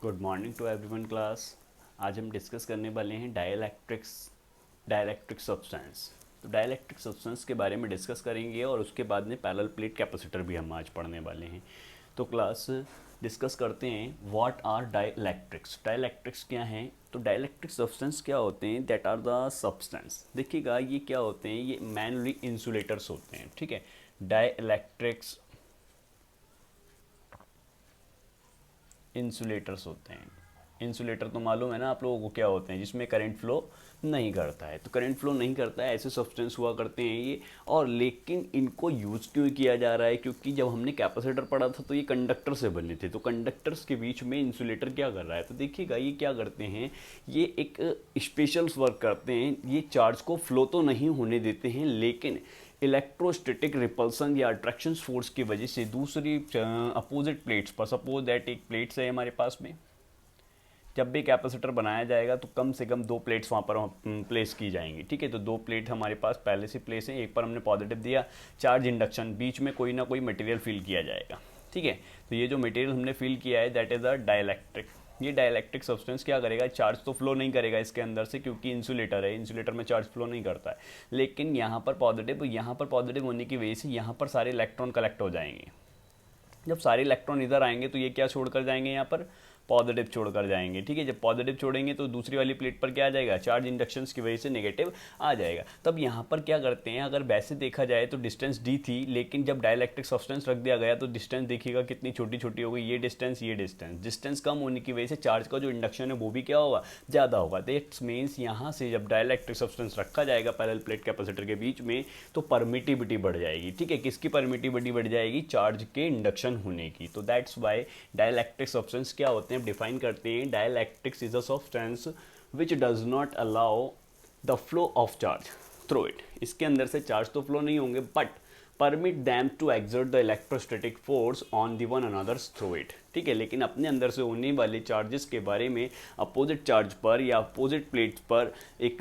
Good morning to everyone class. आज हम discuss करने वाले हैं डाइलेक्ट्रिक सब्सटेंस। तो डाइलेक्ट्रिक सब्सटेंस के बारे में डिस्कस करेंगे और उसके बाद में पैरेलल प्लेट कैपेसिटर भी हम आज पढ़ने वाले हैं। तो क्लास डिस्कस करते हैं व्हाट आर डाइलेक्ट्रिक्स। डाइलेक्ट्रिक्स क्या हैं? तो डाइलेक्ट्रिक सब्सटेंस क्या होते हैं? That are the substance. देखिएगा ये क्या होते हैं, ये मेनली इंसुलेटर्स होते हैं। ठीक है, डाइलेक्ट्रिक्स इंसुलेटर्स होते हैं। इंसुलेटर तो मालूम है ना आप लोगों को क्या होते हैं, जिसमें करंट फ्लो नहीं करता है। तो करंट फ्लो नहीं करता है ऐसे सब्सटेंस हुआ करते हैं ये। और लेकिन इनको यूज़ क्यों किया जा रहा है? क्योंकि जब हमने कैपेसिटर पढ़ा था तो ये कंडक्टर से बने थे, तो कंडक्टर्स के बीच में इंसुलेटर क्या कर रहा है? तो देखिएगा ये क्या करते हैं, ये एक स्पेशल वर्क करते हैं। ये चार्ज को फ्लो तो नहीं होने देते हैं, लेकिन इलेक्ट्रोस्टैटिक रिपल्सन या अट्रैक्शन फोर्स की वजह से दूसरी अपोजिट प्लेट्स पर, सपोज दैट एक प्लेट्स है हमारे पास में, जब भी कैपेसिटर बनाया जाएगा तो कम से कम दो प्लेट्स वहाँ पर प्लेस की जाएंगी। ठीक है, तो दो प्लेट हमारे पास पहले से प्लेस है। एक पर हमने पॉजिटिव दिया चार्ज इंडक्शन, बीच में कोई ना कोई मटेरियल फिल किया जाएगा। ठीक है, तो ये जो मटेरियल हमने फिल किया है दैट इज़ अ डाइलेक्ट्रिक। ये डाइलेक्ट्रिक सब्सटेंस क्या करेगा? चार्ज तो फ्लो नहीं करेगा इसके अंदर से, क्योंकि इंसुलेटर है, इंसुलेटर में चार्ज फ्लो नहीं करता है। लेकिन यहाँ पर पॉजिटिव होने की वजह से यहाँ पर सारे इलेक्ट्रॉन कलेक्ट हो जाएंगे। जब सारे इलेक्ट्रॉन इधर आएंगे तो ये क्या छोड़कर जाएंगे? यहाँ पर पॉजिटिव छोड़कर जाएंगे। ठीक है, जब पॉजिटिव छोड़ेंगे तो दूसरी वाली प्लेट पर क्या आ जाएगा? चार्ज इंडक्शन की वजह से नेगेटिव आ जाएगा। तब यहाँ पर क्या करते हैं, अगर वैसे देखा जाए तो डिस्टेंस डी थी, लेकिन जब डाइलेक्ट्रिक सब्सटेंस रख दिया गया तो डिस्टेंस देखिएगा कितनी छोटी छोटी हो गई। ये डिस्टेंस कम होने की वजह से चार्ज का जो इंडक्शन है वो भी क्या होगा? ज़्यादा होगा। दैट्स मीन्स यहाँ से जब डाइलेक्ट्रिक सब्सटेंस रखा जाएगा पैरेलल प्लेट कैपेसिटर के बीच में तो परमिटिविटी बढ़ जाएगी। ठीक है, किसकी परमिटिविटी बढ़ जाएगी? चार्ज के इंडक्शन होने की। तो दैट्स वाई डाइलेक्ट्रिक सब्सटेंस क्या होते हैं, डिफाइन करते हैं। Dielectrics is a substance which does not allow the flow of charge through it. इसके अंदर से चार्ज तो फ्लो नहीं होंगे, but permit them to exert the electrostatic force on the one another's through it. ठीक है, लेकिन अपने अंदर से होने वाले चार्जेस के बारे में अपोजिट चार्ज पर या अपोजिट प्लेट्स पर एक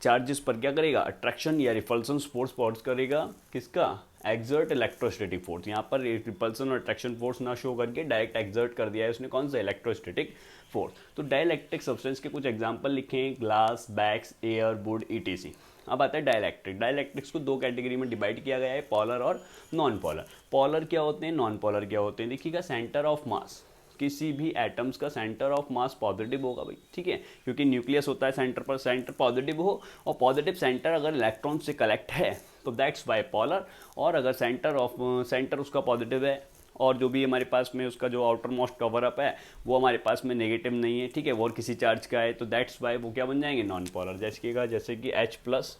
चार्जेस पर क्या करेगा? अट्रैक्शन या रिपल्सन फोर्स पॉज करेगा। किसका? Exert electrostatic force. यहाँ पर रिपल्सन और अट्रैक्शन फोर्स ना शो करके डायरेक्ट एक्सर्ट कर दिया है उसने। कौन सा? Electrostatic force. तो डाइलेक्ट्रिक सब्सटेंस के कुछ एग्जांपल लिखे हैं, glass, bags, air, would, etc. अब आता है डाइलेक्ट्रिक। डाइलेक्ट्रिक्स को दो कैटेगरी में डिवाइड किया गया है, पॉलर और नॉन पॉलर। पॉलर क्या होते हैं, नॉन पॉलर क्या होते हैं? देखिएगा, सेंटर ऑफ मास, किसी भी एटम्स का सेंटर ऑफ मास पॉजिटिव होगा भाई। ठीक है, क्योंकि न्यूक्लियस होता है सेंटर पर, सेंटर पॉजिटिव हो और पॉजिटिव सेंटर अगर इलेक्ट्रॉन से कलेक्ट है तो दैट्स बाय पॉलर। और अगर सेंटर उसका पॉजिटिव है और जो भी हमारे पास में उसका जो आउटर मोस्ट कवर अप है वो हमारे पास में नेगेटिव नहीं है, ठीक है, वो और किसी चार्ज का है, तो दैट्स वाई वो क्या बन जाएंगे? Non polar. जैसे कि H प्लस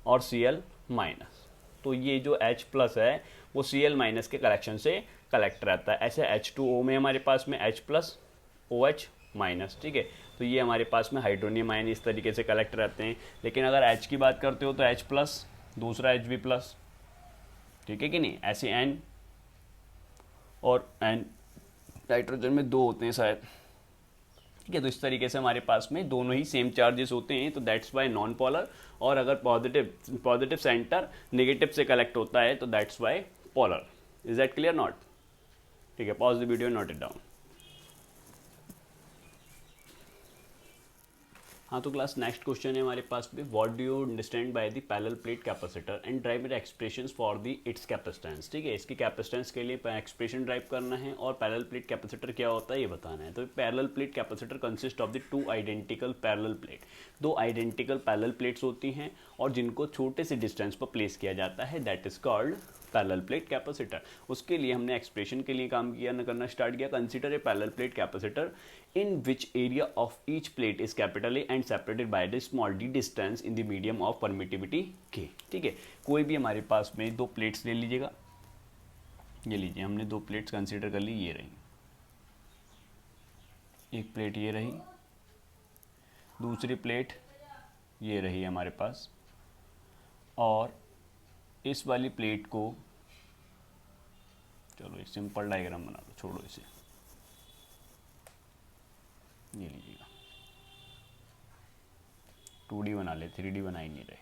और Cl माइनस। तो ये जो H प्लस है वो Cl माइनस के कलेक्शन से कलेक्ट रहता है। ऐसे H2O में हमारे पास में H प्लस OH माइनस। ठीक है, तो ये हमारे पास में हाइड्रोनियम आयन इस तरीके से कलेक्ट रहते हैं। लेकिन अगर H की बात करते हो तो H प्लस, दूसरा Hb प्लस। ठीक है कि नहीं? ऐसे N और N नाइट्रोजन में दो होते हैं शायद। ठीक है, तो इस तरीके से हमारे पास में दोनों ही सेम चार्जेस होते हैं, तो दैट्स वाई नॉन पॉलर। और अगर पॉजिटिव सेंटर नेगेटिव से कलेक्ट होता है तो that's why polar. Is that clear? Not? ठीक है, pause the video, note it down. हाँ, तो क्लास नेक्स्ट क्वेश्चन है हमारे पास में, what do you understand by the parallel plate capacitor and drive it expressions for the its capacitance. ठीक है, इसकी कैपेसिटेंस के लिए एक्सप्रेशन ड्राइव करना है और पैरेलल प्लेट कैपेसिटर क्या होता है ये बताना है। तो parallel plate capacitor consist of the two identical parallel plate. दो आइडेंटिकल पैरेलल प्लेट्स होती हैं और जिनको छोटे से डिस्टेंस पर प्लेस किया जाता है, that is called parallel plate capacitor. उसके लिए हमने एक्सप्रेशन के लिए काम किया, करना स्टार्ट किया। Consider a parallel plate capacitor in which area of each plate is capital A and separated by the small d distance in the medium of permittivity K। ठीक है, कोई भी हमारे पास में दो प्लेट्स ले लीजिएगा, ये लीजिए, हमने दो प्लेट्स कंसीडर कर ली, ये रही, एक प्लेट ये रही, दूसरी प्लेट ये रही हमारे पास। और इस वाली प्लेट को, चलो एक सिंपल डायग्राम बना लो, छोड़ो इसे, ये लीजिएगा, 2D बना ले, 3D बना ही नहीं रहे।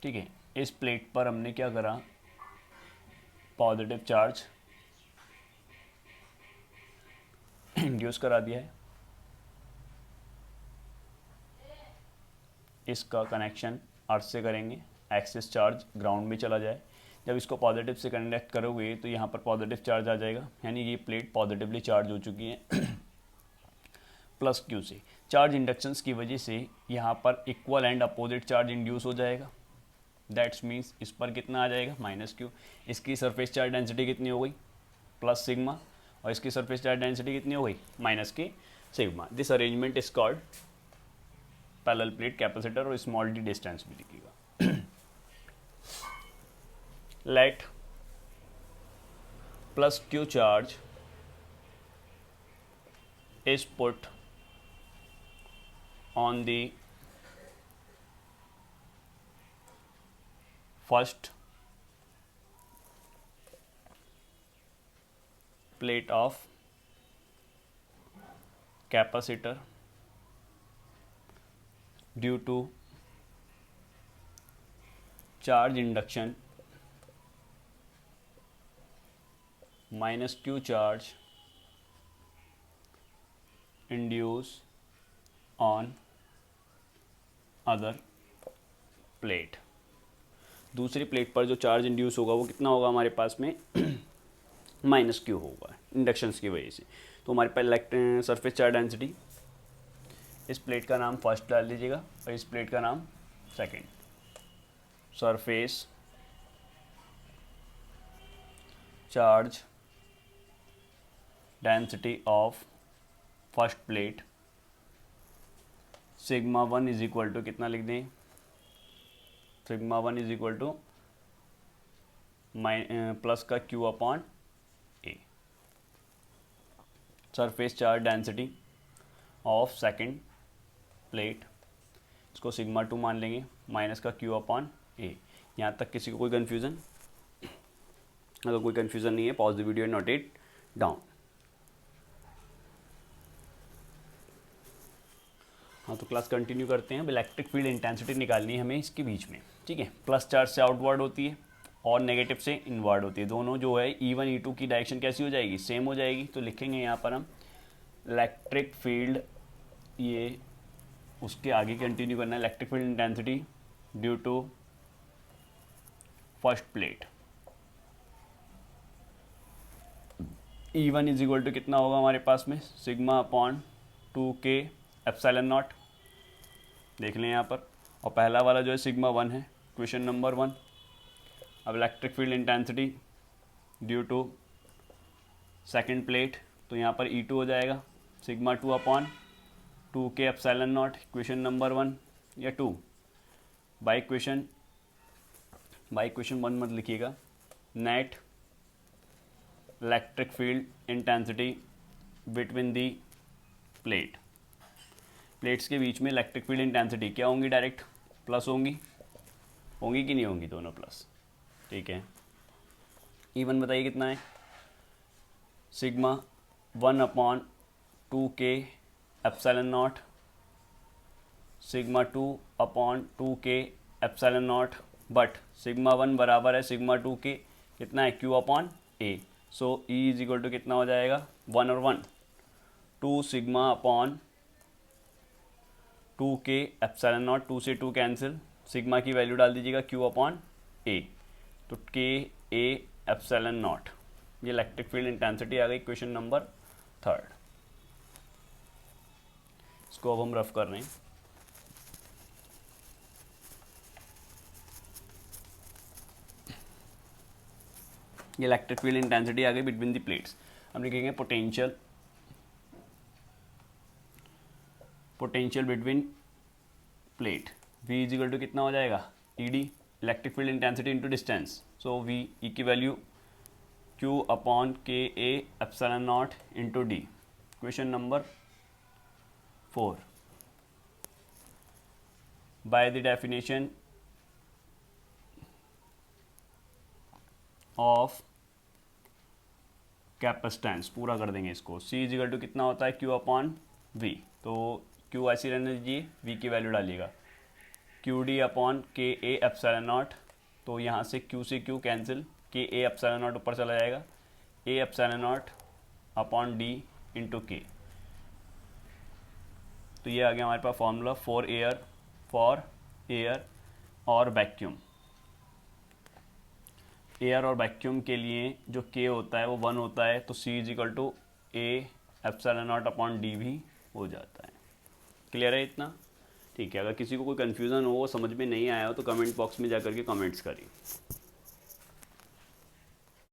ठीक है, इस प्लेट पर हमने क्या करा? पॉजिटिव चार्ज इंड्यूस करा दिया है, इसका कनेक्शन अर्थ से करेंगे, एक्सेस चार्ज ग्राउंड में चला जाए। जब इसको पॉजिटिव से कनेक्ट करोगे तो यहाँ पर पॉजिटिव चार्ज आ जाएगा, यानी ये प्लेट पॉजिटिवली चार्ज हो चुकी है प्लस क्यू से। चार्ज इंडक्शंस की वजह से यहाँ पर equal and opposite charge induce हो जाएगा, दैट्स मीन्स इस पर कितना आ जाएगा माइनस क्यू। इसकी सरफेस चार्ज डेंसिटी कितनी हो गई प्लस सिग्मा, और इसकी सरफेस चार्ज डेंसिटी कितनी हो गई माइनस के sigma. This arrangement is called parallel plate capacitor, और स्मॉल डी डिस्टेंस भी दिखेगा। Late plus Q charge is put on the first plate of capacitor due to charge induction minus Q charge induce on other plate. दूसरी plate पर जो charge induce होगा वो कितना होगा हमारे पास में माइनस क्यू होगा इंडक्शंस की वजह से। तो हमारे पास सरफेस चार्ज डेंसिटी, इस प्लेट का नाम फर्स्ट डाल दीजिएगा और इस प्लेट का नाम second. Surface charge density of first plate sigma 1 is equal to कितना लिख दें, sigma 1 is equal to plus का Q upon A. Surface charge density of second plate, इसको सिग्मा 2 मान लेंगे, माइनस का क्यू अपॉन ए। यहाँ तक किसी को कोई कन्फ्यूज़न? अगर कोई कन्फ्यूज़न नहीं है pause the video and note it down. हाँ, तो क्लास कंटिन्यू करते हैं। अब इलेक्ट्रिक फील्ड इंटेंसिटी निकालनी है हमें इसके बीच में, ठीक है। प्लस चार्ज से आउटवर्ड होती है और नेगेटिव से इनवर्ड होती है। दोनों जो है E1 E2 की डायरेक्शन कैसी हो जाएगी, सेम हो जाएगी। तो लिखेंगे यहाँ पर हम इलेक्ट्रिक फील्ड, ये उसके आगे कंटिन्यू करना है। Electric field intensity due to first plate E1 is equal to कितना होगा हमारे पास में sigma upon 2K epsilon not, देख लें यहाँ पर। और पहला वाला जो है सिग्मा 1 है, क्वेश्चन नंबर 1। अब electric field intensity due to second plate, तो यहाँ पर E2 हो जाएगा sigma 2 upon 2K epsilon naught, question number 1 या 2। बाई क्वेश्चन 1 मत लिखिएगा। Net electric field intensity between the plate, plates के बीच में इलेक्ट्रिक फील्ड इंटेंसिटी क्या होंगी, डायरेक्ट प्लस होंगी कि नहीं होंगी, दोनों प्लस, ठीक है। E1 बताइए कितना है, sigma 1 upon 2K epsilon naught, sigma 2 upon 2K epsilon naught, but sigma 1 बराबर है सिग्मा 2 के कितना है Q upon A। So E is equal to कितना हो जाएगा 1 और 1 2 sigma upon 2K epsilon not, 2 से 2 कैंसिल, सिग्मा की वैल्यू डाल दीजिएगा Q अपॉन A, तो K A एप्सिलॉन नॉट। ये इलेक्ट्रिक फील्ड इंटेंसिटी आ गई क्वेश्चन नंबर 3। इसको अब हम रफ कर रहे हैं। ये इलेक्ट्रिक फील्ड इंटेंसिटी आ गई बिटवीन द प्लेट्स। हम लिखेंगे potential between plate, V is equal to कितना हो जाएगा ED, electric field intensity into distance. So V E की value Q upon K A epsilon not into D। Question number 4, by the definition of capacitance, पूरा कर देंगे इसको। C is equal to कितना होता है Q अपॉन V, तो Q ऐसी रहने दीजिए, V की वैल्यू डालिएगा QD upon K A epsilon not, तो यहाँ से Q से Q cancel, K A epsilon not ऊपर चला जाएगा, A epsilon not upon D into के। तो ये आ गया हमारे पास फॉर्मूला फॉर एयर और वैक्यूम। एयर और वैक्यूम के लिए जो के होता है वो 1 होता है, तो C is equal to A epsilon not upon D भी हो जाता है। क्लियर है इतना? ठीक है, अगर किसी को कोई कन्फ्यूज़न हो, समझ में नहीं आया हो, तो कमेंट बॉक्स में जा करके कमेंट्स करिए।